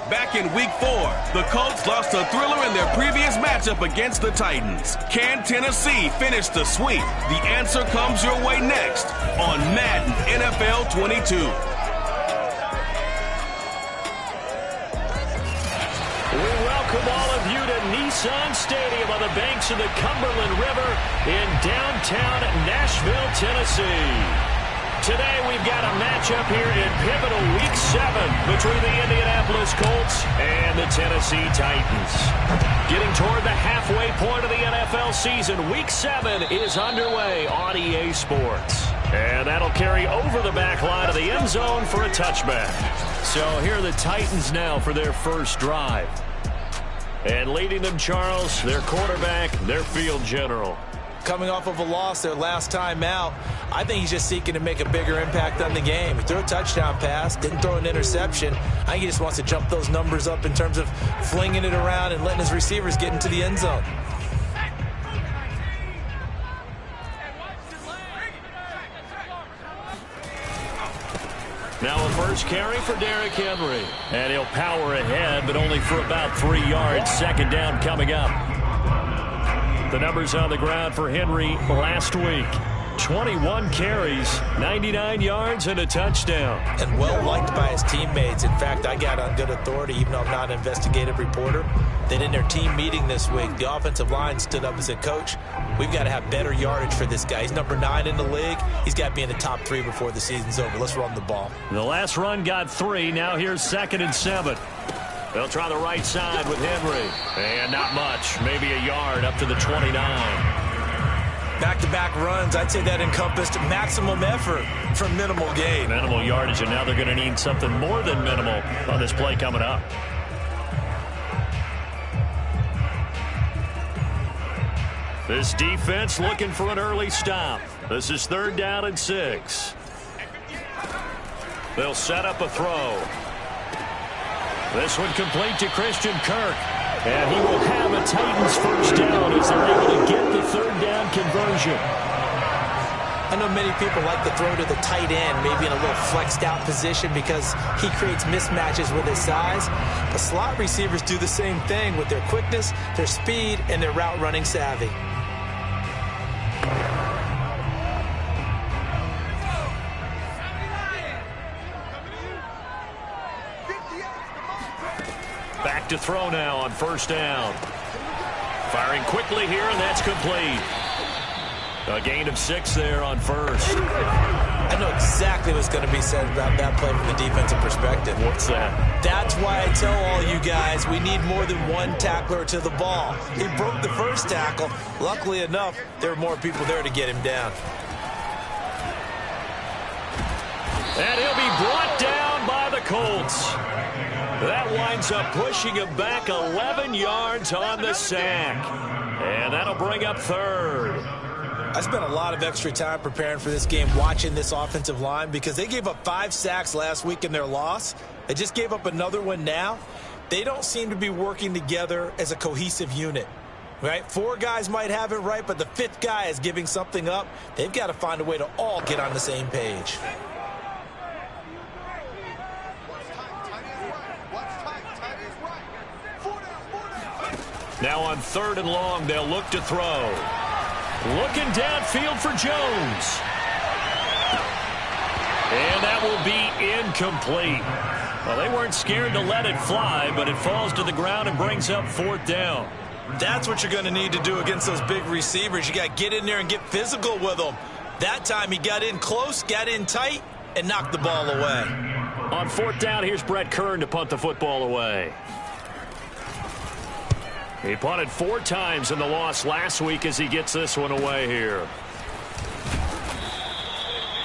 Back in Week 4, the Colts lost a thriller in their previous matchup against the Titans. Can Tennessee finish the sweep? The answer comes your way next on Madden NFL 22. We welcome all of you to Nissan Stadium on the banks of the Cumberland River in downtown Nashville, Tennessee. Today we've got a matchup here in pivotal Week 7 between the Indianapolis Colts and the Tennessee Titans. Getting toward the halfway point of the NFL season, Week 7 is underway on EA Sports. And that'll carry over the back line of the end zone for a touchback. So here are the Titans now for their first drive. And leading them, Charles, their quarterback, their field general. Coming off of a loss their last time out, I think he's just seeking to make a bigger impact on the game. He threw a touchdown pass, didn't throw an interception. I think he just wants to jump those numbers up in terms of flinging it around and letting his receivers get into the end zone. Now a first carry for Derrick Henry. And he'll power ahead, but only for about 3 yards. Second down coming up. The numbers on the ground for Henry last week. 21 carries, 99 yards, and a touchdown. And well-liked by his teammates. In fact, I got on good authority, even though I'm not an investigative reporter, that in their team meeting this week, the offensive line stood up and said, Coach, we've got to have better yardage for this guy. He's number 9 in the league. He's got to be in the top 3 before the season's over. Let's run the ball. The last run got 3. Now here's 2nd and 7. They'll try the right side with Henry. And not much. Maybe a yard up to the 29. Back-to-back runs, I'd say that encompassed maximum effort for minimal gain. Minimal yardage, and now they're going to need something more than minimal on this play coming up. This defense looking for an early stop. This is 3rd down and 6. They'll set up a throw. This one complete to Christian Kirk. And he will have a Titans first down as they're able to get the 3rd down conversion. I know many people like to throw to the tight end, maybe in a little flexed out position because he creates mismatches with his size. But slot receivers do the same thing with their quickness, their speed, and their route running savvy. Back to throw now on 1st down. Firing quickly here, and that's complete. A gain of 6 there on 1st. I know exactly what's going to be said about that play from the defensive perspective. What's that? That's why I tell all you guys we need more than one tackler to the ball. He broke the first tackle. Luckily enough, there were more people there to get him down. And he'll be brought down by the Colts. That winds up pushing him back 11 yards on the sack. And that'll bring up 3rd. I spent a lot of extra time preparing for this game, watching this offensive line, because they gave up 5 sacks last week in their loss. They just gave up another one now. They don't seem to be working together as a cohesive unit. Right? 4 guys might have it right, but the 5th guy is giving something up. They've got to find a way to all get on the same page. Now on 3rd and long, they'll look to throw. Looking downfield for Jones. And that will be incomplete. Well, they weren't scared to let it fly, but it falls to the ground and brings up 4th down. That's what you're going to need to do against those big receivers. You got to get in there and get physical with them. That time he got in close, got in tight, and knocked the ball away. On 4th down, here's Brett Kern to punt the football away. He punted 4 times in the loss last week as he gets this one away here.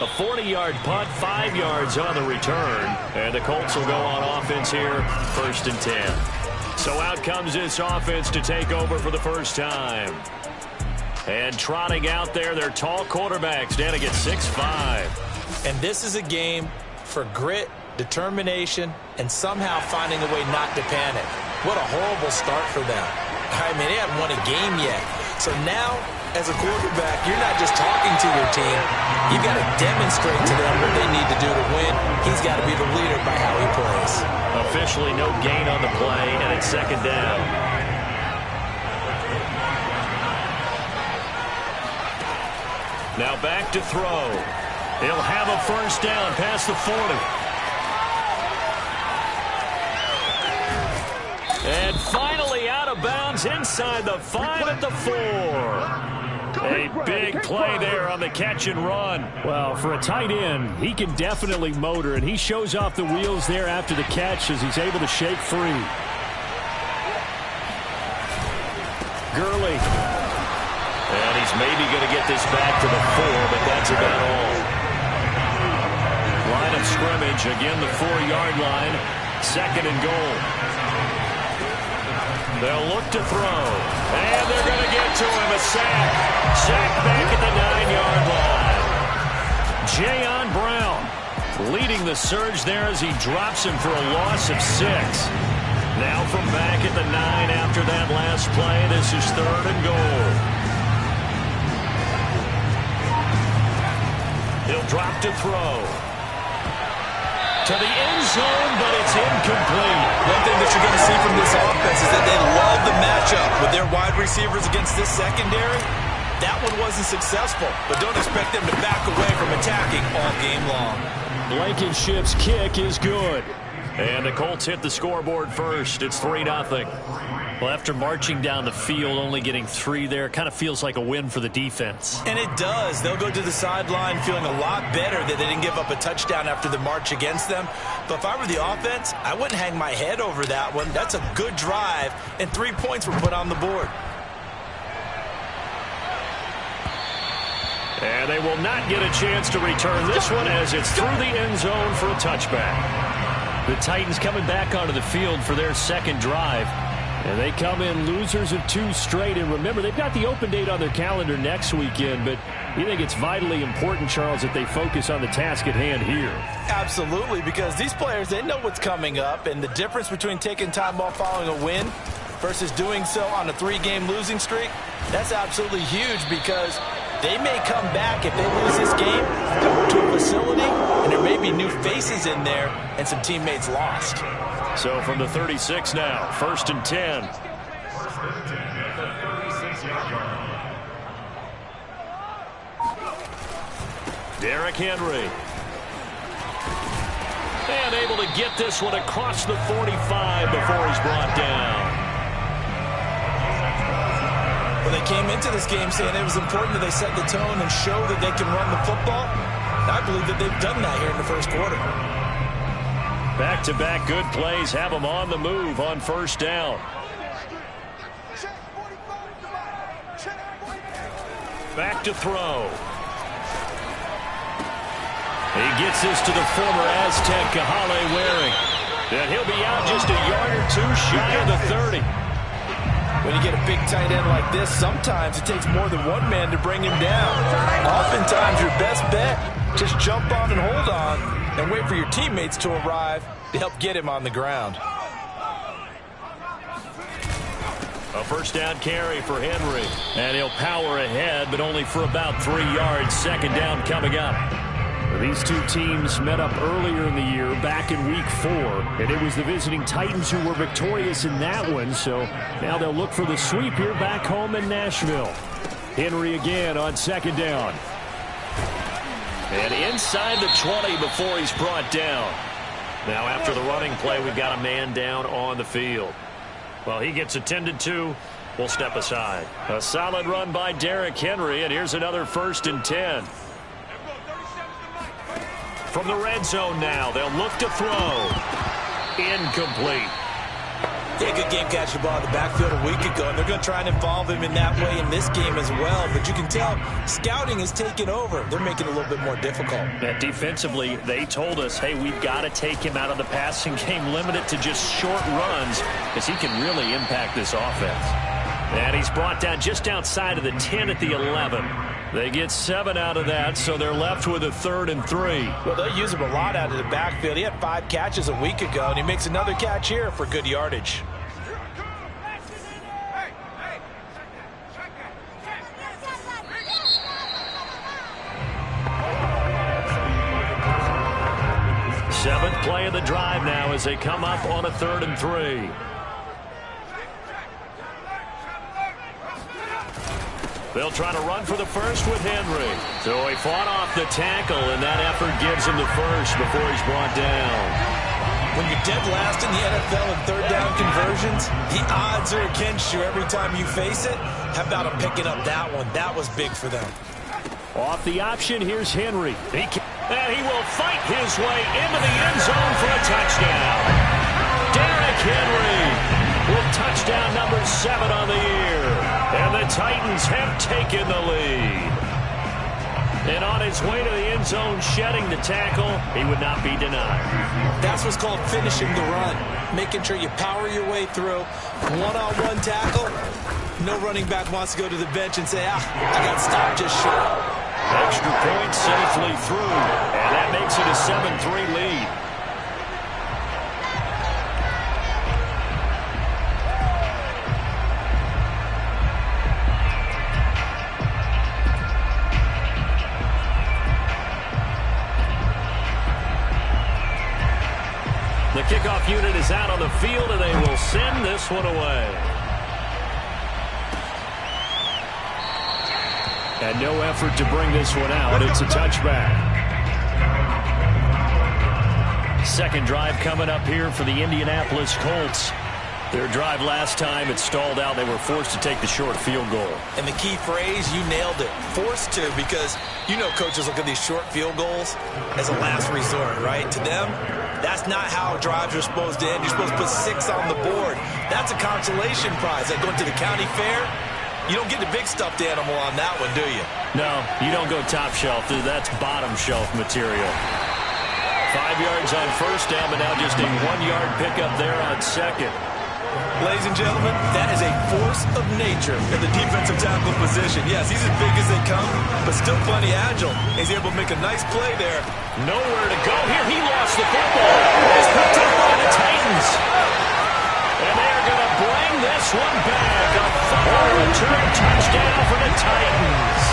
A 40-yard punt, 5 yards on the return. And the Colts will go on offense here, 1st and 10. So out comes this offense to take over for the first time. And trotting out there, their tall quarterbacks, down to get 6'5". And this is a game for grit, determination, and somehow finding a way not to panic. What a horrible start for them. I mean, they haven't won a game yet. So now, as a quarterback, you're not just talking to your team. You've got to demonstrate to them what they need to do to win. He's got to be the leader by how he plays. Officially no gain on the play, and it's 2nd down. Now back to throw. He'll have a 1st down past the 40. And finally out of bounds inside the 5 at the 4. A big play there on the catch and run. Well, for a tight end, he can definitely motor, and he shows off the wheels there after the catch as he's able to shake free. Gurley. And he's maybe going to get this back to the 4, but that's about all. Line of scrimmage, again the 4-yard line. 2nd and goal. They'll look to throw. And they're going to get to him. A sack. Sack back at the 9-yard line. Jayon Brown leading the surge there as he drops him for a loss of 6. Now from back at the 9 after that last play. This is 3rd and goal. He'll drop to throw. To the end zone, but it's incomplete. One thing that you're going to see from this offense is that they love the matchup with their wide receivers against this secondary. That one wasn't successful, but don't expect them to back away from attacking all game long. Blankenship's kick is good. And the Colts hit the scoreboard first. It's 3-0. Well, after marching down the field, only getting 3 there, kind of feels like a win for the defense. And it does. They'll go to the sideline feeling a lot better that they didn't give up a touchdown after the march against them. But if I were the offense, I wouldn't hang my head over that one. That's a good drive, and 3 points were put on the board. And they will not get a chance to return this one as it's through the end zone for a touchback. The Titans coming back onto the field for their 2nd drive. And they come in losers of 2 straight. And remember, they've got the open date on their calendar next weekend. But you think it's vitally important, Charles, that they focus on the task at hand here? Absolutely, because these players, they know what's coming up. And the difference between taking time off following a win versus doing so on a 3-game losing streak, that's absolutely huge because they may come back if they lose this game, come to a facility, and there may be new faces in there and some teammates lost. So from the 36 now, 1st and 10. Derrick Henry. And able to get this one across the 45 before he's brought down. Well, they came into this game saying it was important that they set the tone and show that they can run the football. I believe that they've done that here in the 1st quarter. Back-to-back good plays have them on the move on 1st down. Back to throw. He gets this to the former Aztec, Kahale Waring. And he'll be out just a yard or 2 shy of the 30. When you get a big tight end like this, sometimes it takes more than one man to bring him down. Oftentimes, your best bet, just jump on and hold on and wait for your teammates to arrive to help get him on the ground. A 1st down carry for Henry. And he'll power ahead, but only for about 3 yards. 2nd down coming up. These 2 teams met up earlier in the year, back in Week 4, and it was the visiting Titans who were victorious in that one, so now they'll look for the sweep here back home in Nashville. Henry again on 2nd down. And inside the 20 before he's brought down. Now after the running play, we've got a man down on the field. Well, he gets attended to. We'll step aside. A solid run by Derrick Henry, and here's another 1st and 10. From the red zone now, they'll look to throw. Incomplete. Yeah, good game catching the ball in the backfield a week ago, and they're going to try and involve him in that way in this game as well. But you can tell scouting is taking over. They're making it a little bit more difficult. Defensively, they told us, hey, we've got to take him out of the passing game, limit it to just short runs, because he can really impact this offense. And he's brought down just outside of the 10 at the 11. They get 7 out of that, so they're left with a 3rd and 3. Well, they'll use him a lot out of the backfield. He had 5 catches a week ago, and he makes another catch here for good yardage. Seventh play of the drive now as they come up on a 3rd and 3. They'll try to run for the first with Henry. So he fought off the tackle, and that effort gives him the first before he's brought down. When you're dead last in the NFL in 3rd down conversions, the odds are against you every time you face it. How about him picking up that one? That was big for them. Off the option, here's Henry. And he will fight his way into the end zone for a touchdown. Derrick Henry with touchdown number 7 on the year. And the Titans have taken the lead. And on his way to the end zone, shedding the tackle, he would not be denied. That's what's called finishing the run. Making sure you power your way through. One-on-one tackle. No running back wants to go to the bench and say, I got stopped just short. Extra point safely through. And that makes it a 7-3 lead. The kickoff unit is out on the field, and they will send this one away. And no effort to bring this one out. It's a touchback. Second drive coming up here for the Indianapolis Colts. Their drive last time, it stalled out. They were forced to take the short field goal. And the key phrase, you nailed it. Forced to, because you know coaches look at these short field goals as a last resort, right? To them, that's not how drives are supposed to end. You're supposed to put 6 on the board. That's a consolation prize. Like going to the county fair, you don't get the big stuffed animal on that one, do you? No, you don't go top shelf. That's bottom shelf material. 5 yards on first down, but now just a 1-yard pickup there on second. Ladies and gentlemen, that is a force of nature in the defensive tackle position. Yes, he's as big as they come, but still plenty agile. He's able to make a nice play there. Nowhere to go here. He lost the football. It's picked up by the Titans. And they are going to bring this one back. A fumble return touchdown for the Titans.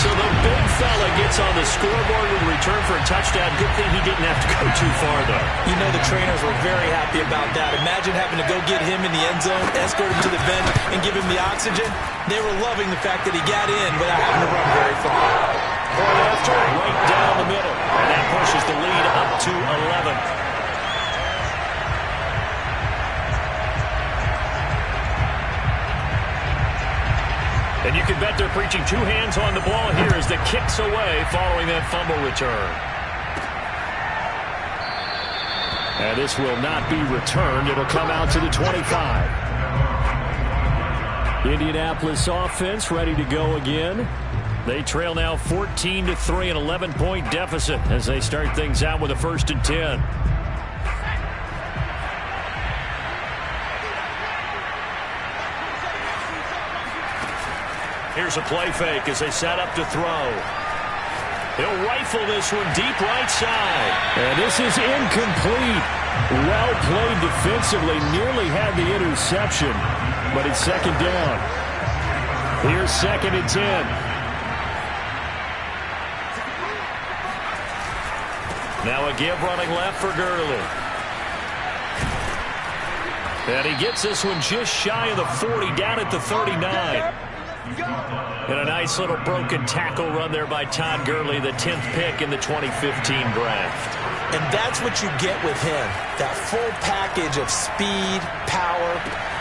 So the big fella gets on the scoreboard in return for a touchdown. Good thing he didn't have to go too far, though. You know the trainers were very happy about that. Imagine having to go get him in the end zone, escort him to the bench, and give him the oxygen. They were loving the fact that he got in without having to run very far. Point after, right down the middle. And that pushes the lead up to 11. And you can bet they're preaching 2 hands on the ball here as the kick's away following that fumble return. And this will not be returned. It'll come out to the 25. Indianapolis offense ready to go again. They trail now 14-3, an 11-point deficit as they start things out with a 1st and 10. Here's a play fake as they set up to throw. He'll rifle this one deep right side. And this is incomplete. Well played defensively. Nearly had the interception. But it's second down. Here's 2nd and 10. Now a give running left for Gurley. And he gets this one just shy of the 40, down at the 39. And a nice little broken tackle run there by Todd Gurley, the 10th pick in the 2015 draft. And that's what you get with him, that full package of speed, power,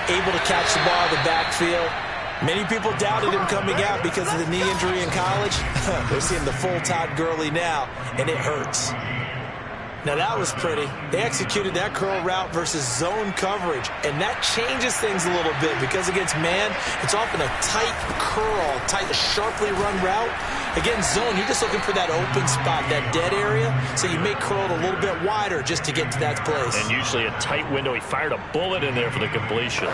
able to catch the ball in the backfield. Many people doubted him coming out because of the knee injury in college. They're seeing the full Todd Gurley now, and it hurts. Now, that was pretty. They executed that curl route versus zone coverage, and that changes things a little bit because against man, it's often a tight curl, tight, sharply run route. Against zone, you're just looking for that open spot, that dead area, so you may curl it a little bit wider just to get to that place. And usually a tight window. He fired a bullet in there for the completion.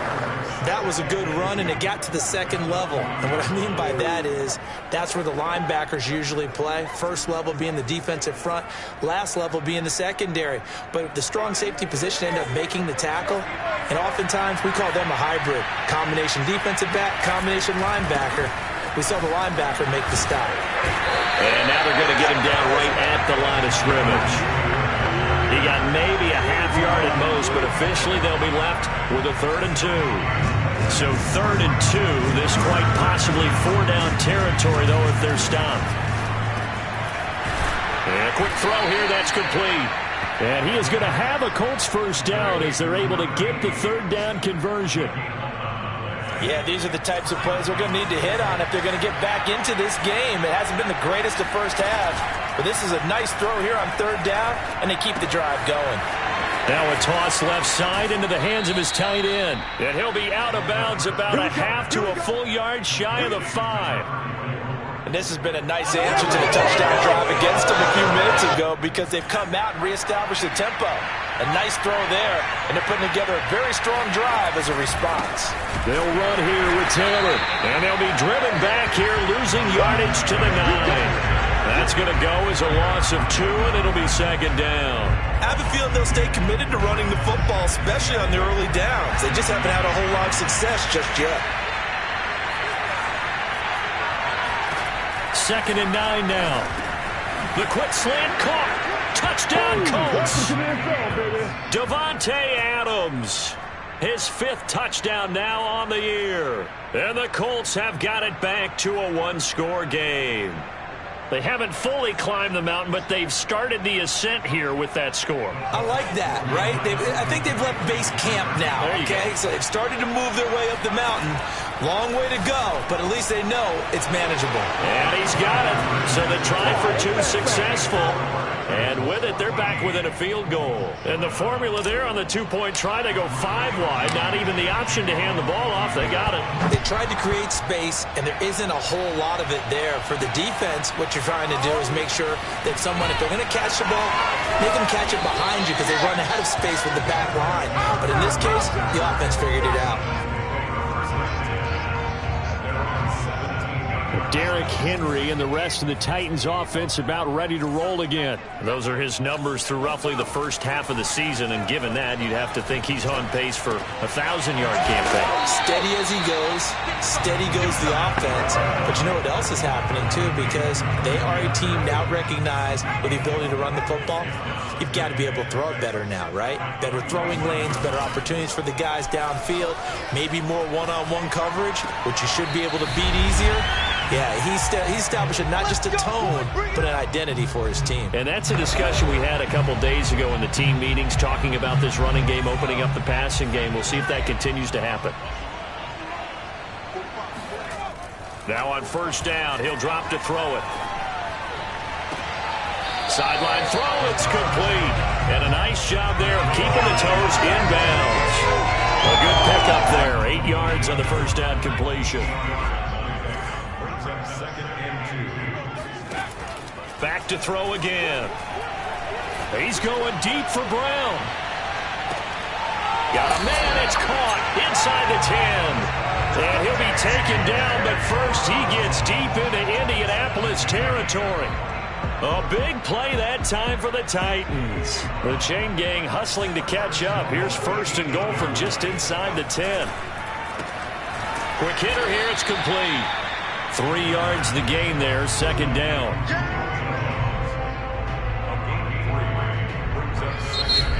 That was a good run, and it got to the second level. And what I mean by that is that's where the linebackers usually play. First level being the defensive front, last level being the secondary. But the strong safety position ended up making the tackle, and oftentimes we call them a hybrid. Combination defensive back, combination linebacker. We saw the linebacker make the stop. And now they're going to get him down right at the line of scrimmage. He got maybe a half yard at most, but officially they'll be left with a 3rd and 2. So 3rd and 2, this quite possibly 4-down territory, though, if they're stopped. And a quick throw here, that's complete. And he is going to have a Colts first down as they're able to get the 3rd down conversion. Yeah, these are the types of plays they're going to need to hit on if they're going to get back into this game. It hasn't been the greatest of first halves, but this is a nice throw here on 3rd down, and they keep the drive going. Now a toss left side into the hands of his tight end, and he'll be out of bounds about a half to a full yard shy of the 5. And this has been a nice answer to the touchdown drive against them a few minutes ago because they've come out and reestablished the tempo. A nice throw there, and they're putting together a very strong drive as a response. They'll run here with Taylor, and they'll be driven back here, losing yardage to the 9. That's going to go as a loss of 2, and it'll be 2nd down. I have a feeling they'll stay committed to running the football, especially on the early downs. They just haven't had a whole lot of success just yet. 2nd and 9 now. The quick slant caught. Touchdown, Colts. Davante Adams. His 5th touchdown now on the year. And the Colts have got it back to a 1-score game. They haven't fully climbed the mountain, but they've started the ascent here with that score. I like that, right? I think they've left base camp now, okay? So they've started to move their way up the mountain. Long way to go, but at least they know it's manageable. And he's got it. So the try for 2 successful. And with it, they're back within a field goal. And the formula there on the 2-point try, they go 5 wide. Not even the option to hand the ball off. They got it. They tried to create space, and there isn't a whole lot of it there. For the defense, what you're trying to do is make sure that someone, if they're going to catch the ball, make them catch it behind you because they run out of space with the back line. But in this case, the offense figured it out. Derrick Henry and the rest of the Titans offense about ready to roll again. Those are his numbers through roughly the first half of the season, and given that, you'd have to think he's on pace for a 1,000-yard campaign. Steady as he goes, steady goes the offense. But you know what else is happening, too, because they are a team now recognized with the ability to run the football. You've got to be able to throw it better now, right? Better throwing lanes, better opportunities for the guys downfield, maybe more one-on-one coverage, which you should be able to beat easier. Yeah, he's establishing not just a tone, but an identity for his team. And that's a discussion we had a couple days ago in the team meetings, talking about this running game, opening up the passing game. We'll see if that continues to happen. Now on 1st down, he'll drop to throw it. Sideline throw, it's complete. And a nice job there of keeping the toes inbounds. A good pickup there, 8 yards on the 1st down completion. Back to throw again. He's going deep for Brown. Got a man, it's caught inside the 10. And he'll be taken down, but first he gets deep into Indianapolis territory. A big play that time for the Titans. The chain gang hustling to catch up. Here's 1st and goal from just inside the 10. Quick hitter here, it's complete. 3 yards the gain there, 2nd down.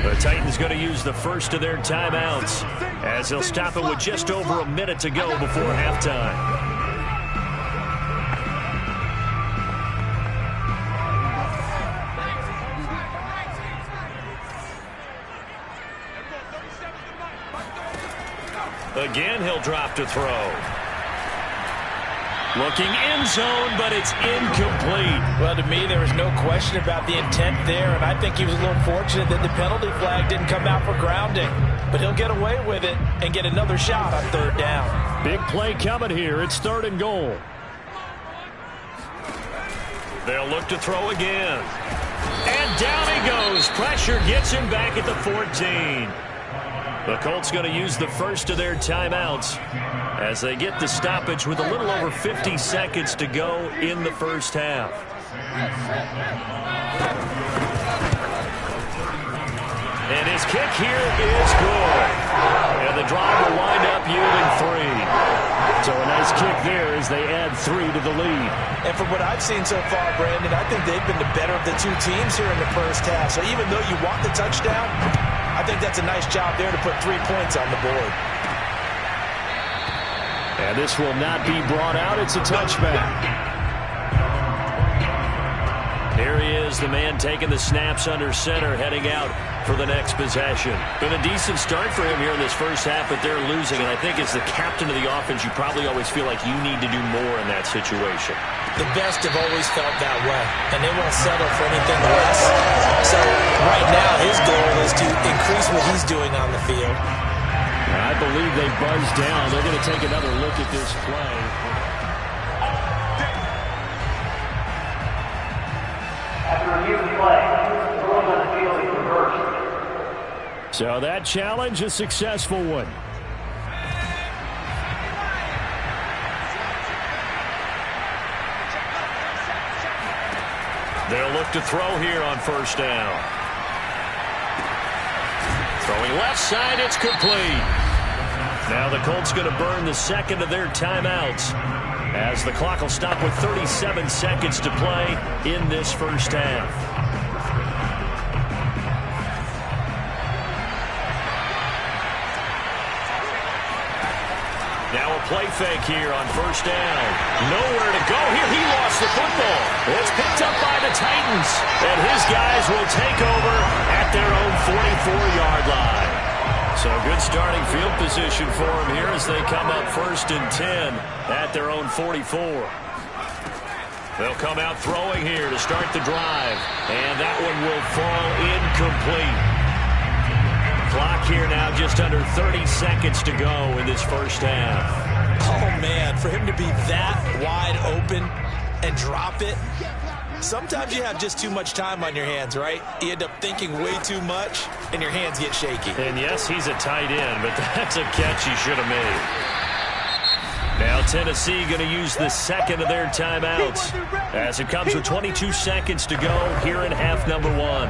The Titans going to use the first of their timeouts as they'll stop it with just over a minute to go before halftime. Again, he'll drop to throw. Looking end zone, but it's incomplete. Well, to me, there was no question about the intent there, and I think he was a little fortunate that the penalty flag didn't come out for grounding. But he'll get away with it and get another shot on third down. Big play coming here. It's 3rd and goal. They'll look to throw again. And down he goes. Pressure gets him back at the 14. The Colts going to use the first of their timeouts as they get the stoppage with a little over 50 seconds to go in the first half. And his kick here is good. And the drive will wind up yielding 3. So a nice kick there as they add 3 to the lead. And from what I've seen so far, Brandon, I think they've been the better of the two teams here in the first half. So even though you want the touchdown, I think that's a nice job there to put 3 points on the board. And this will not be brought out. It's a touchback. Here he is, the man taking the snaps under center, heading out for the next possession. Been a decent start for him here in this first half, but they're losing. And I think as the captain of the offense, you probably always feel like you need to do more in that situation. The best have always felt that way, and they won't settle for anything less. So right now, his goal is to increase what he's doing on the field. I believe they buzzed down. They're going to take another look at this play. After review of the play, the ruling on the field is reversed. So that challenge, a successful one. They'll look to throw here on first down. Throwing left side, it's complete. Now the Colts going to burn the second of their timeouts as the clock will stop with 37 seconds to play in this first half. Now a play fake here on first down. Nowhere to go here. He lost the football. It's picked up by the Titans. And his guys will take over at their own 44-yard line. So good starting field position for them here as they come up 1st and 10 at their own 44. They'll come out throwing here to start the drive. And that one will fall incomplete. Clock here now just under 30 seconds to go in this first half. Oh, man, for him to be that wide open and drop it, sometimes you have just too much time on your hands, right? You end up thinking way too much, and your hands get shaky. And, yes, he's a tight end, but that's a catch he should have made. Now Tennessee going to use the second of their timeouts as it comes with 22 seconds to go here in half number 1.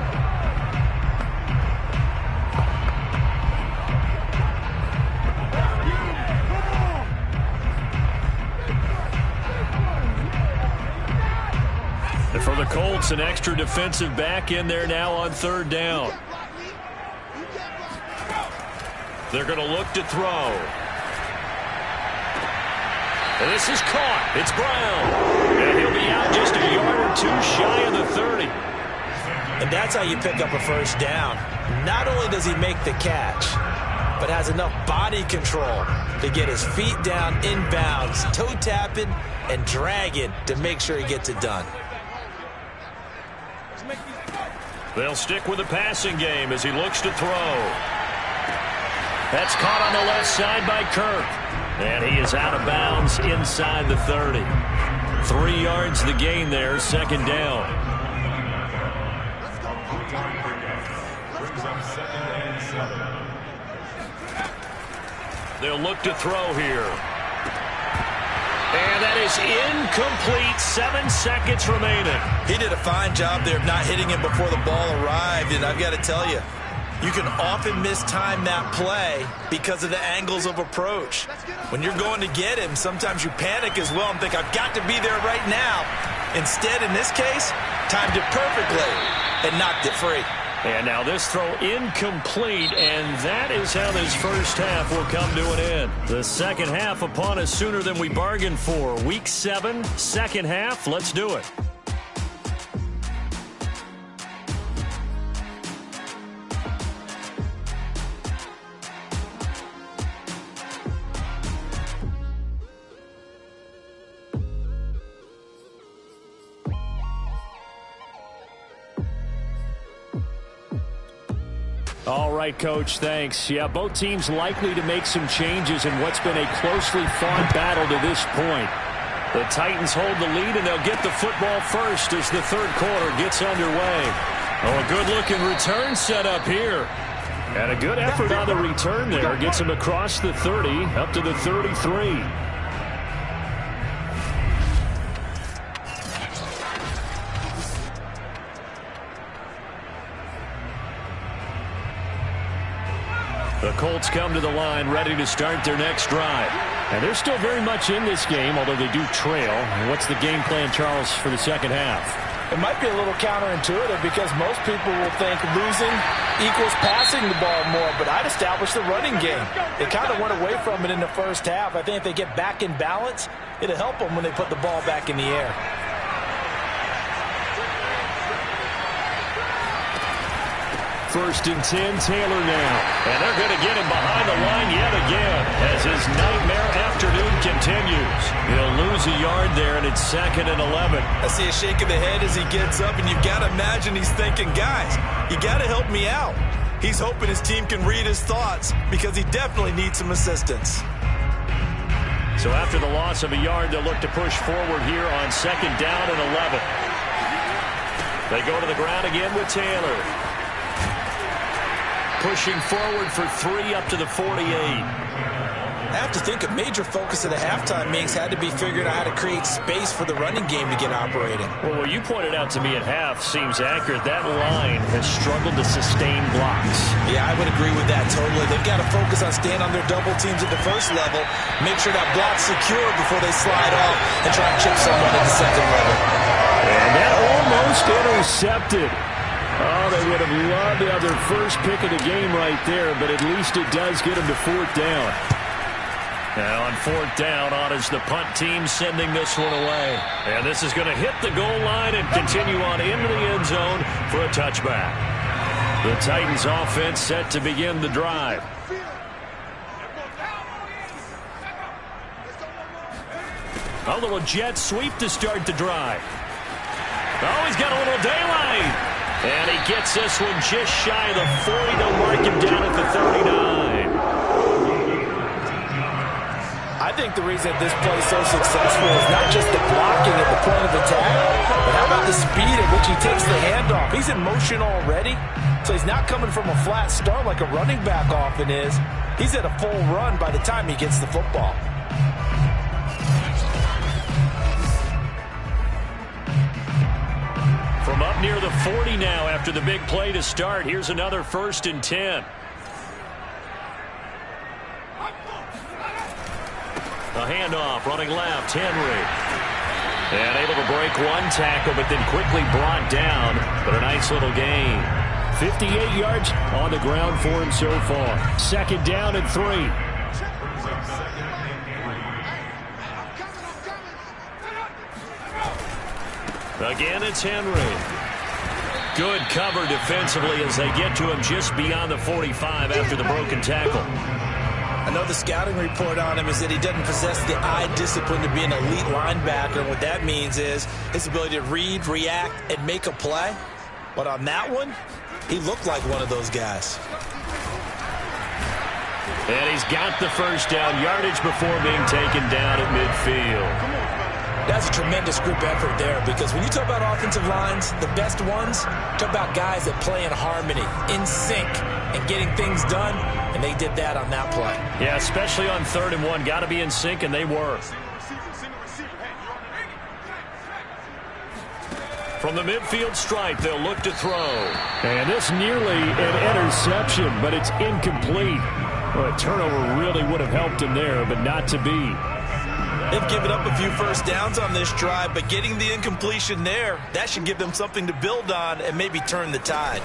For the Colts, an extra defensive back in there now on third down. They're going to look to throw. And this is caught. It's Brown. And he'll be out just a yard or 2 shy of the 30. And that's how you pick up a first down. Not only does he make the catch, but has enough body control to get his feet down inbounds, toe tapping and dragging to make sure he gets it done. They'll stick with the passing game as he looks to throw. That's caught on the left side by Kirk. And he is out of bounds inside the 30. 3 yards the gain there, second down. They'll look to throw here. And that is incomplete. 7 seconds remaining. He did a fine job there of not hitting him before the ball arrived. And I've got to tell you, you can often mistime that play because of the angles of approach. When you're going to get him, sometimes you panic as well and think, I've got to be there right now. Instead, in this case, timed it perfectly and knocked it free. And now this throw incomplete, and that is how this first half will come to an end. The second half upon us sooner than we bargained for. Week 7, second half. Let's do it. All right, Coach, thanks. Yeah, both teams likely to make some changes in what's been a closely fought battle to this point. The Titans hold the lead, and they'll get the football first as the third quarter gets underway. Oh, a good-looking return set up here. And a good effort on the return there. Gets him across the 30, up to the 33. The Colts come to the line ready to start their next drive. And they're still very much in this game, although they do trail. What's the game plan, Charles, for the second half? It might be a little counterintuitive because most people will think losing equals passing the ball more, but I'd establish the running game. They kind of went away from it in the first half. I think if they get back in balance, it'll help them when they put the ball back in the air. First and 10, Taylor now. And they're going to get him behind the line yet again as his nightmare afternoon continues. He'll lose a yard there, and it's 2nd and 11. I see a shake of the head as he gets up, and you've got to imagine he's thinking, guys, you got to help me out. He's hoping his team can read his thoughts because he definitely needs some assistance. So after the loss of a yard, they'll look to push forward here on 2nd down and 11. They go to the ground again with Taylor. Pushing forward for 3 up to the 48. I have to think a major focus of the halftime meetings had to be figuring out how to create space for the running game to get operating. Well, what you pointed out to me at half seems accurate. That line has struggled to sustain blocks. Yeah, I would agree with that totally. They've got to focus on staying on their double teams at the first level, make sure that block's secure before they slide off and try and chip someone at the second level. And that almost intercepted. Oh, they would have loved to have their first pick of the game right there, but at least it does get them to 4th down. Now on 4th down, on is the punt team sending this one away. And this is going to hit the goal line and continue on into the end zone for a touchback. The Titans offense set to begin the drive. A little jet sweep to start the drive. Oh, he's got a little daylight. And he gets this one just shy of the 40. They'll mark him down at the 39. I think the reason this play is so successful is not just the blocking at the point of attack, but how about the speed at which he takes the handoff. He's in motion already, so he's not coming from a flat start like a running back often is. He's at a full run by the time he gets the football. From up near the 40 now after the big play to start. Here's another 1st and 10. A handoff running left, Henry. And able to break one tackle, but then quickly brought down. But a nice little gain. 58 yards on the ground for him so far. 2nd down and 3. Again, it's Henry. Good cover defensively as they get to him just beyond the 45 after the broken tackle. I know the scouting report on him is that he doesn't possess the eye discipline to be an elite linebacker. What that means is his ability to read, react, and make a play. But on that one, he looked like one of those guys. And he's got the first down, yardage before being taken down at midfield. That's a tremendous group effort there because when you talk about offensive lines, the best ones, talk about guys that play in harmony, in sync, and getting things done, and they did that on that play. Yeah, especially on 3rd and 1. Got to be in sync, and they were. From the midfield stripe, they'll look to throw. And this nearly an interception, but it's incomplete. Well, a turnover really would have helped him there, but not to be. They've given up a few first downs on this drive, but getting the incompletion there, that should give them something to build on and maybe turn the tide.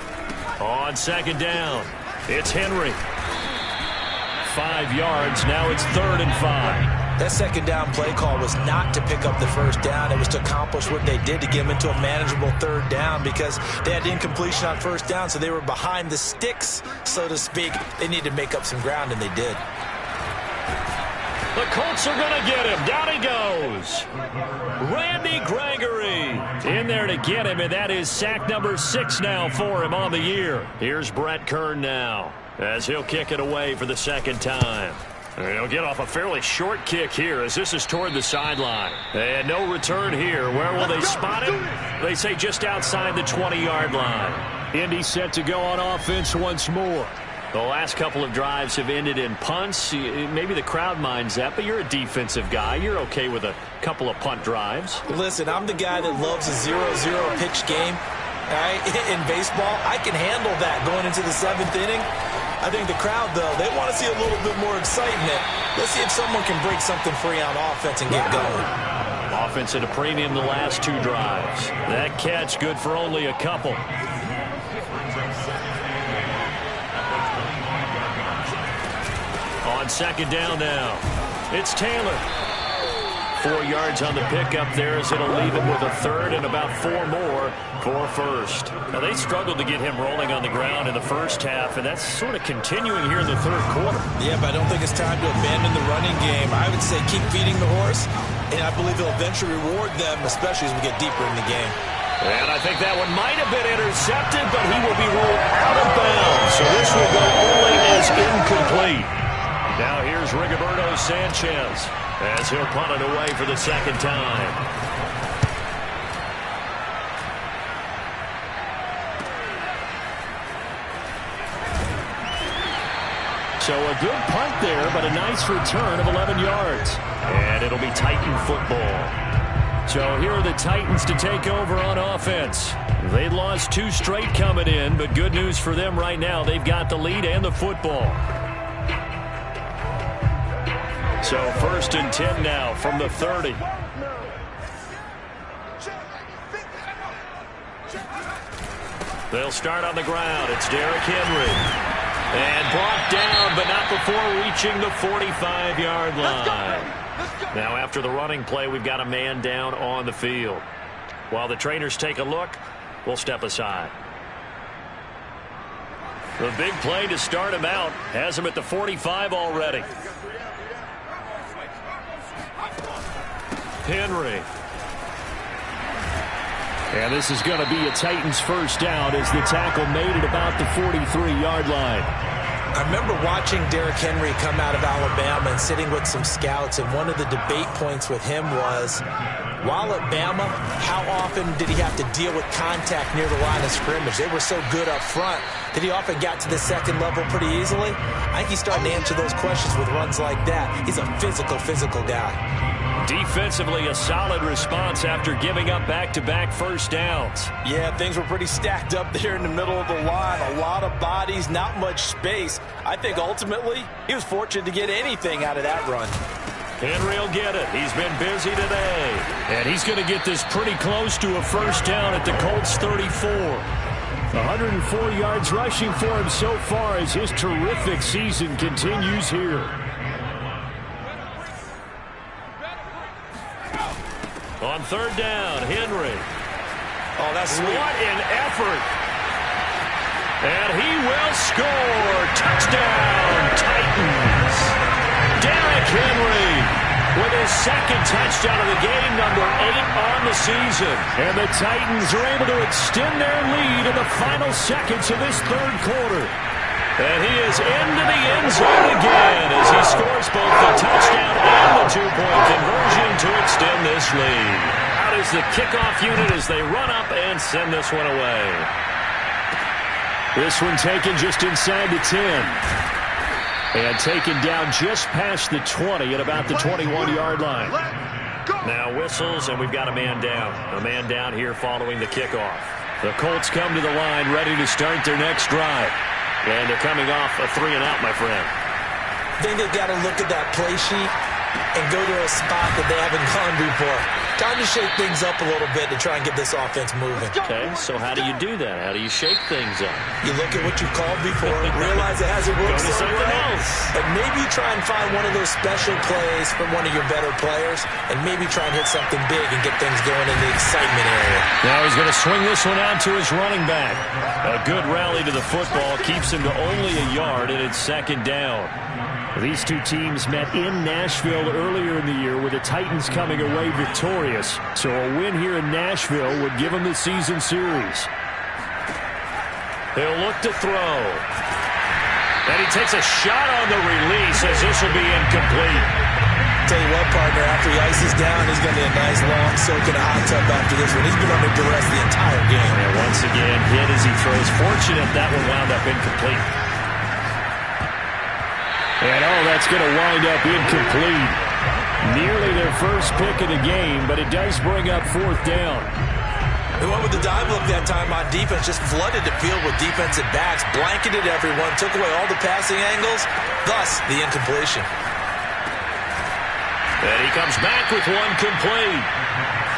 On 2nd down, it's Henry. 5 yards, now it's 3rd and 5. That 2nd down play call was not to pick up the first down. It was to accomplish what they did to get them into a manageable 3rd down because they had incompletion on 1st down, so they were behind the sticks, so to speak. They needed to make up some ground, and they did. The Colts are going to get him. Down he goes. Randy Gregory in there to get him, and that is sack number 6 now for him on the year. Here's Brett Kern now as he'll kick it away for the second time. He'll get off a fairly short kick here as this is toward the sideline. And no return here. Where will they spot him? They say just outside the 20-yard line. Indy set to go on offense once more. The last couple of drives have ended in punts. Maybe the crowd minds that, but you're a defensive guy. You're okay with a couple of punt drives. Listen, I'm the guy that loves a 0-0 pitch game. All right? In baseball, I can handle that going into the 7th inning. I think the crowd, though, they want to see a little bit more excitement. Let's see if someone can break something free on offense and get going. Offense at a premium the last 2 drives. That catch good for only a couple. On second down now, it's Taylor. 4 yards on the pickup there as it'll leave him with a third and about 4 more for first. Now, they struggled to get him rolling on the ground in the first half, and that's sort of continuing here in the third quarter. Yeah, but I don't think it's time to abandon the running game. I would say keep feeding the horse, and I believe he'll eventually reward them, especially as we get deeper in the game. And I think that one might have been intercepted, but he will be ruled out of bounds. So this will go only as incomplete. Now here's Rigoberto Sanchez as he'll punt it away for the second time. So a good punt there, but a nice return of 11 yards. And it'll be Titan football. So here are the Titans to take over on offense. They lost 2 straight coming in, but good news for them right now. They've got the lead and the football. So 1st and 10 now from the 30. They'll start on the ground. It's Derrick Henry. And brought down, but not before reaching the 45-yard line. Now after the running play, we've got a man down on the field. While the trainers take a look, we'll step aside. The big play to start him out has him at the 45 already. Henry. And this is going to be a Titans first down as the tackle made it about the 43-yard line. I remember watching Derrick Henry come out of Alabama and sitting with some scouts, and one of the debate points with him was, while at Bama, how often did he have to deal with contact near the line of scrimmage? They were so good up front that he often got to the second level pretty easily. I think he's starting to answer those questions with runs like that. He's a physical guy. Defensively, a solid response after giving up back-to-back first downs. Yeah, things were pretty stacked up there in the middle of the line. A lot of bodies, not much space. I think ultimately he was fortunate to get anything out of that run. Henry will get it. He's been busy today. And he's going to get this pretty close to a first down at the Colts 34. 104 yards rushing for him so far as his terrific season continues here. On third down, Henry. Oh, that's sweet. What an effort. And he will score. Touchdown, Titans. Derrick Henry with his second touchdown of the game, number 8 on the season. And the Titans are able to extend their lead in the final seconds of this third quarter. And he is into the end zone again as he scores both the touchdown and the 2-point conversion to extend this lead. Out is the kickoff unit as they run up and send this one away. This one taken just inside the 10. And taken down just past the 20 at about the 21-yard line. Now whistles, and we've got a man down. A man down here following the kickoff. The Colts come to the line ready to start their next drive. And they're coming off a 3-and-out, my friend. I think they've got to look at that play sheet and go to a spot that they haven't gone before. Time to shake things up a little bit to try and get this offense moving. Okay, so how do you do that? How do you shake things up? You look at what you've called before, realize it hasn't worked Go to so something well, else. and maybe try and find one of those special plays from one of your better players, and maybe try and hit something big and get things going in the excitement area. Now he's going to swing this one out to his running back. A good rally to the football keeps him to only a yard, and it's second down. These two teams met in Nashville earlier in the year with the Titans coming away victorious. So a win here in Nashville would give them the season series. He'll look to throw. And he takes a shot on the release as this will be incomplete. Tell you what, partner, after he ices down, he's going to be a nice long soak in a hot tub after this one. He's been under duress the entire game. And once again, hit as he throws. Fortunate that one wound up incomplete. And that's going to wind up incomplete. Nearly their first pick of the game, but it does bring up fourth down. They went with the dive look that time on defense, just flooded the field with defensive backs, blanketed everyone, took away all the passing angles, thus the incompletion. And he comes back with one complete.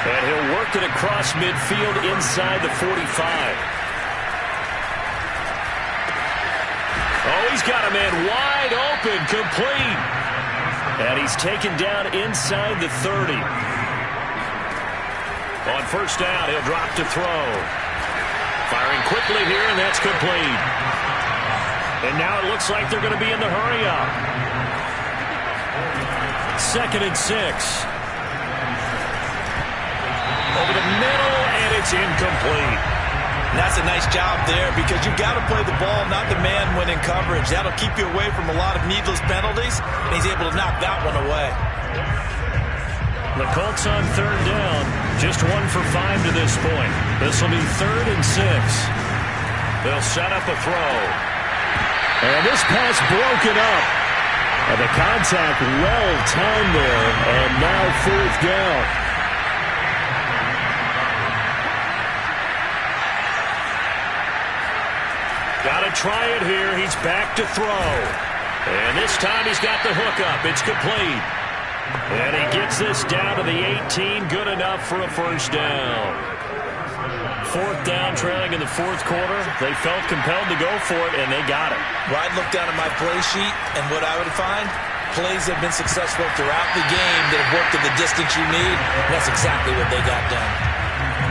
And he'll work it across midfield inside the 45. Oh, he's got a man wide open, complete. And he's taken down inside the 30. On first down, he'll drop to throw. Firing quickly here, and that's complete. And now it looks like they're going to be in the hurry-up. 2nd and 6. Over the middle, and it's incomplete. And that's a nice job there because you've got to play the ball, not the man when in coverage. That'll keep you away from a lot of needless penalties, and he's able to knock that one away. The Colts on third down, just 1 for 5 to this point. This will be 3rd and 6. They'll set up a throw. And this pass broken up. And the contact well timed there, and now 4th down. Got to try it here. He's back to throw. And this time he's got the hook up. It's complete. And he gets this down to the 18. Good enough for a first down. 4th down, trailing in the 4th quarter. They felt compelled to go for it, and they got it. Well, I'd look down at my play sheet, and what I would find, plays have been successful throughout the game that have worked at the distance you need, and that's exactly what they got done.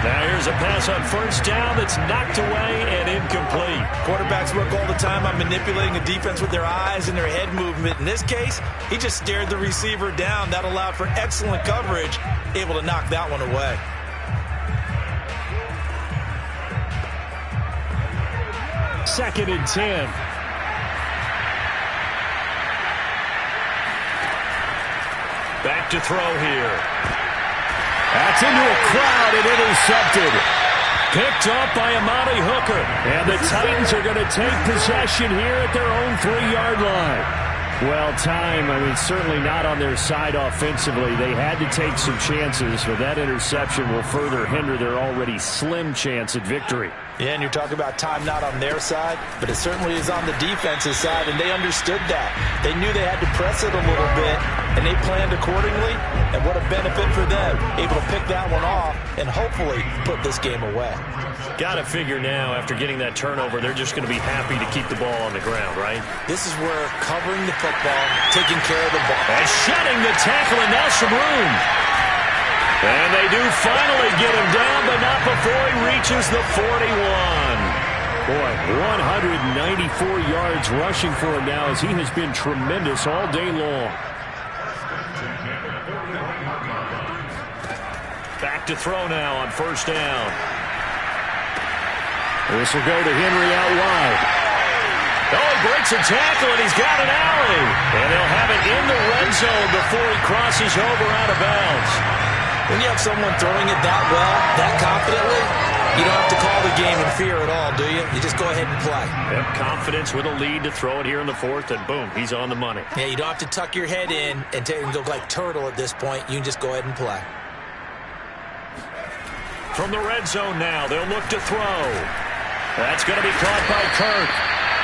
Now here's a pass on first down that's knocked away and incomplete. Quarterbacks work all the time on manipulating a defense with their eyes and their head movement. In this case, he just stared the receiver down. That allowed for excellent coverage, able to knock that one away. Second and 10. Back to throw here. That's into a crowd and intercepted. Picked up by Amari Hooker. And the Titans are going to take possession here at their own 3-yard line. Well, time, certainly not on their side offensively. They had to take some chances, but that interception will further hinder their already slim chance at victory. Yeah, and you're talking about time not on their side, but it certainly is on the defense's side, and they understood that. They knew they had to press it a little bit, and they planned accordingly, and what a benefit for them. Able to pick that one off and hopefully put this game away. Got to figure now, after getting that turnover, they're just going to be happy to keep the ball on the ground, right? This is where covering the football, taking care of the ball. And shedding the tackle, and now some room. And they do finally get him down, but not before he reaches the 41. Boy, 194 yards rushing for him now as he has been tremendous all day long. Back to throw now on first down. This will go to Henry out wide. Oh, he breaks a tackle, and he's got an alley. And they'll have it in the red zone before he crosses over out of bounds. When you have someone throwing it that well, that confidently, you don't have to call the game in fear at all, do you? You just go ahead and play. Yep, confidence with a lead to throw it here in the 4th, and boom, he's on the money. Yeah, you don't have to tuck your head in and look like turtle at this point. You can just go ahead and play. From the red zone now, they'll look to throw. That's going to be caught by Kirk.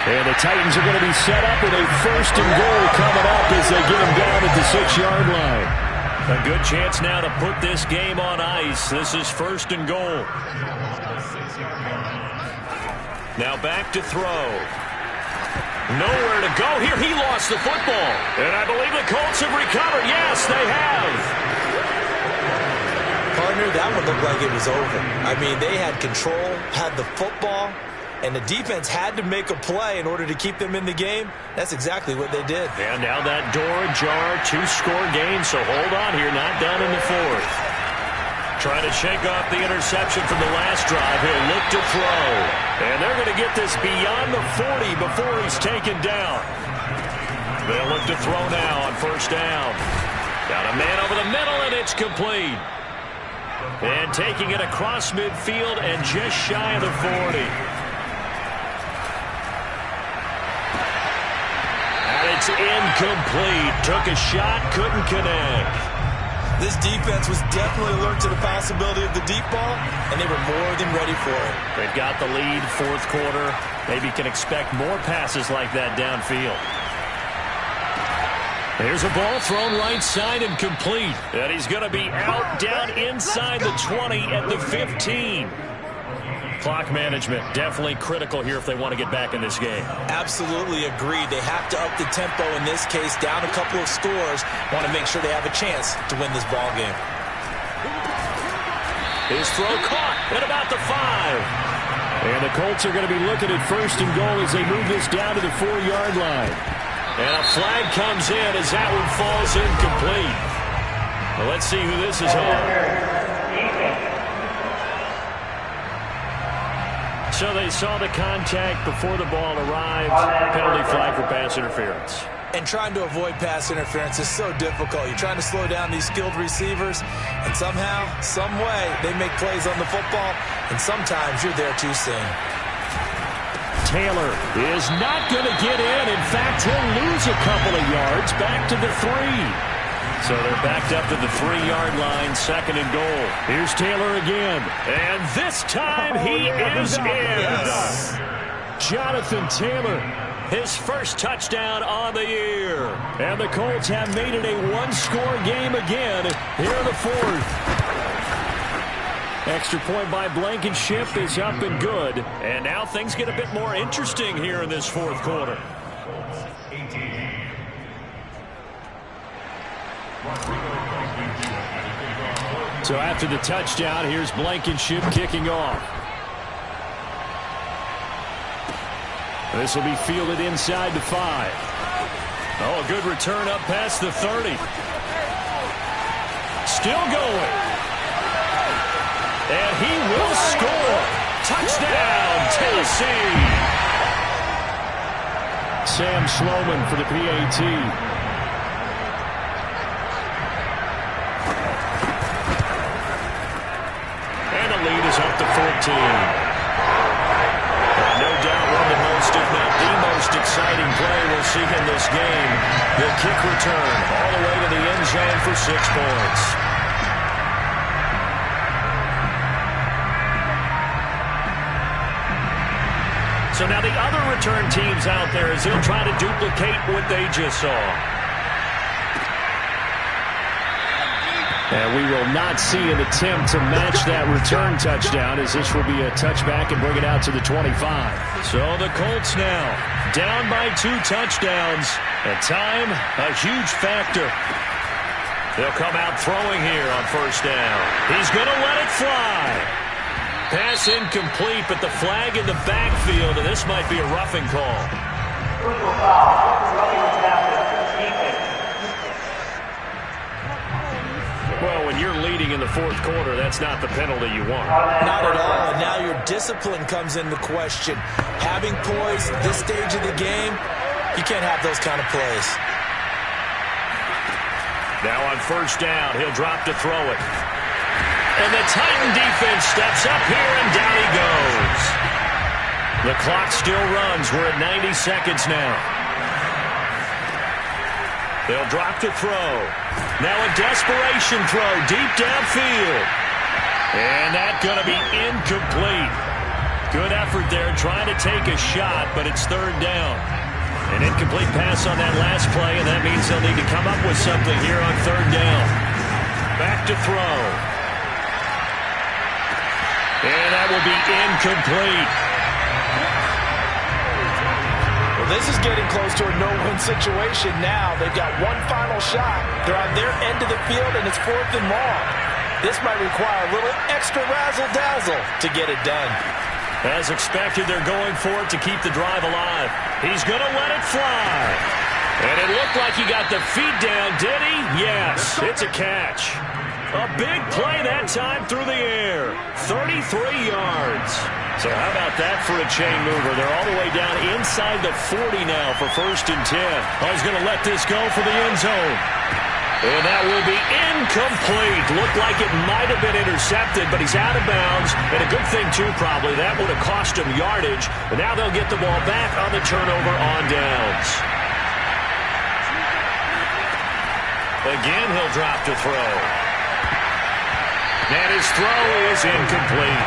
And the Titans are going to be set up with a 1st and goal coming up as they get him down at the 6-yard line. A good chance now to put this game on ice. This is 1st and goal. Now back to throw. Nowhere to go here. He lost the football. And I believe the Colts have recovered. Yes, they have. Partner, that one looked like it was over. They had control, had the football, and the defense had to make a play in order to keep them in the game. That's exactly what they did. And now that door ajar, 2-score game, so hold on here, not down in the fourth. Trying to shake off the interception from the last drive. He'll look to throw. And they're going to get this beyond the 40 before he's taken down. They'll look to throw now on first down. Got a man over the middle, and it's complete. And taking it across midfield and just shy of the 40. And it's incomplete. Took a shot, couldn't connect. This defense was definitely alert to the possibility of the deep ball, and they were more than ready for it. They've got the lead, fourth quarter. Maybe can expect more passes like that downfield. Here's a ball thrown right side and complete. And he's going to be out down inside the 20 at the 15. Clock management definitely critical here if they want to get back in this game. Absolutely agreed. They have to up the tempo in this case, down a couple of scores. Want to make sure they have a chance to win this ball game. His throw caught at about the 5. And the Colts are going to be looking at first and goal as they move this down to the 4-yard line. And a flag comes in as that one falls incomplete. Well, let's see who this is on. So they saw the contact before the ball arrived. Penalty flag for pass interference. And trying to avoid pass interference is so difficult. You're trying to slow down these skilled receivers, and somehow, some way, they make plays on the football, and sometimes you're there too soon. Taylor is not going to get in. In fact, he'll lose a couple of yards back to the 3. So they're backed up to the 3-yard line, second and goal. Here's Taylor again. And this time he is in. Yes. Jonathan Taylor, his first touchdown on the year. And the Colts have made it a one-score game again here in the fourth. Extra point by Blankenship is up and good. And now things get a bit more interesting here in this fourth quarter. So after the touchdown, here's Blankenship kicking off. This will be fielded inside the 5. Oh, a good return up past the 30. Still going. And he will score. Touchdown, Tennessee. Sam Sloman for the PAT. Lead is up to 14. No doubt one of the most, if not the most exciting play we'll see in this game. The kick return all the way to the end zone for 6 points. So now the other return teams out there as they'll try to duplicate what they just saw. And we will not see an attempt to match that return touchdown as this will be a touchback and bring it out to the 25. So the Colts now down by 2 touchdowns. And time, a huge factor. They'll come out throwing here on first down. He's going to let it fly. Pass incomplete, but the flag in the backfield, and this might be a roughing call. Crucial foul. Roughing the pass. Well, when you're leading in the fourth quarter, that's not the penalty you want. Not at all. And now your discipline comes into question. Having poise at this stage of the game, you can't have those kind of plays. Now on first down, he'll drop to throw it. And the Titan defense steps up here, and down he goes. The clock still runs. We're at 90 seconds now. They'll drop to throw. Now a desperation throw deep downfield. And that's going to be incomplete. Good effort there trying to take a shot, but it's third down. An incomplete pass on that last play, and that means they'll need to come up with something here on third down. Back to throw. And that will be incomplete. This is getting close to a no-win situation now. They've got one final shot. They're on their end of the field, and it's 4th and long. This might require a little extra razzle-dazzle to get it done. As expected, they're going for it to keep the drive alive. He's going to let it fly. And it looked like he got the feet down, did he? Yes, it's a catch. A big play that time through the air. 33 yards. So how about that for a chain mover? They're all the way down inside the 40 now for 1st and 10. Oh, he's going to let this go for the end zone. And that will be incomplete. Looked like it might have been intercepted, but he's out of bounds. And a good thing, too, probably. That would have cost him yardage. And now they'll get the ball back on the turnover on downs. Again, he'll drop to throw. And his throw is incomplete.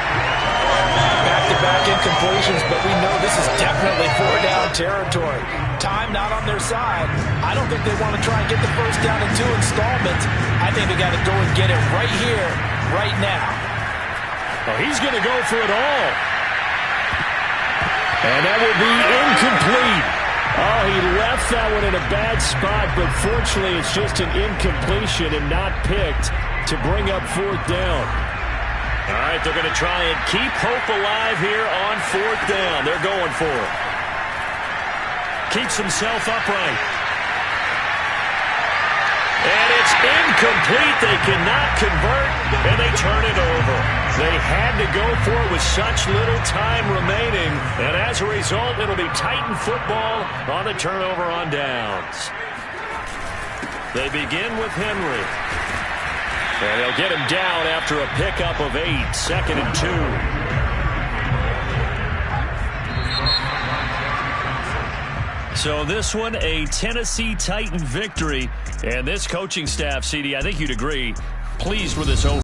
Back-to-back incompletions, but we know this is definitely 4-down territory. Time not on their side. I don't think they want to try and get the first down in 2 installments. I think they got to go and get it right here, right now. Oh, he's going to go for it all. And that will be incomplete. Oh, he left that one in a bad spot, but fortunately it's just an incompletion and not picked to bring up 4th down. All right, they're going to try and keep hope alive here on 4th down. They're going for it. Keeps himself upright. And it's incomplete. They cannot convert, and they turn it over. They had to go for it with such little time remaining, and as a result, it'll be Titan football on the turnover on downs. They begin with Henry. And they'll get him down after a pickup of 8, 2nd and 2. So this one, a Tennessee Titan victory. And this coaching staff, CD, I think you'd agree, pleased with this over.